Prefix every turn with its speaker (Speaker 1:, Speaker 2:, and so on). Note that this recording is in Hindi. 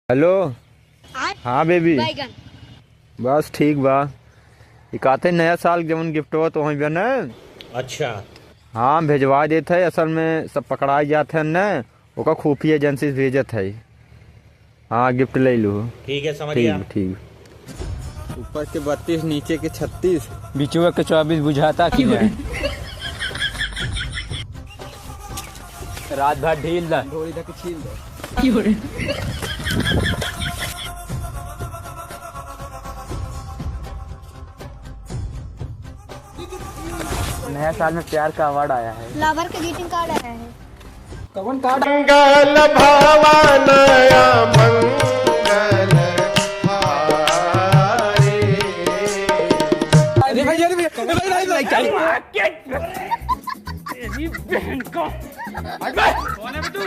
Speaker 1: हेलो। हाँ बेबी,
Speaker 2: बैगन।
Speaker 1: बस ठीक बा। ये कहते नया साल जवन गिफ्ट हो तो वहीं न।
Speaker 3: अच्छा।
Speaker 1: हाँ भेजवा देते है, असल में सब पकड़ाई जाते हैं न, ओका खुफिया एजेंसी से भेजत है। हाँ गिफ्ट ले लू।
Speaker 3: ठीक है, समझ गया।
Speaker 1: ठीक ठीक। ऊपर के 32 नीचे के 36
Speaker 4: बिचुआ के 24 बुझाता कि नहीं? रात भर ढील दा
Speaker 1: ढोली तक छील दो।
Speaker 4: नया साल में प्यार का अवार्ड आया है।
Speaker 2: लवर का ग्रीटिंग कार्ड आया है।
Speaker 4: कौन कार्ड?
Speaker 5: मंगल भावनया मंगल हारे।
Speaker 4: अरे भाई तेरी बहन को कौन है तू?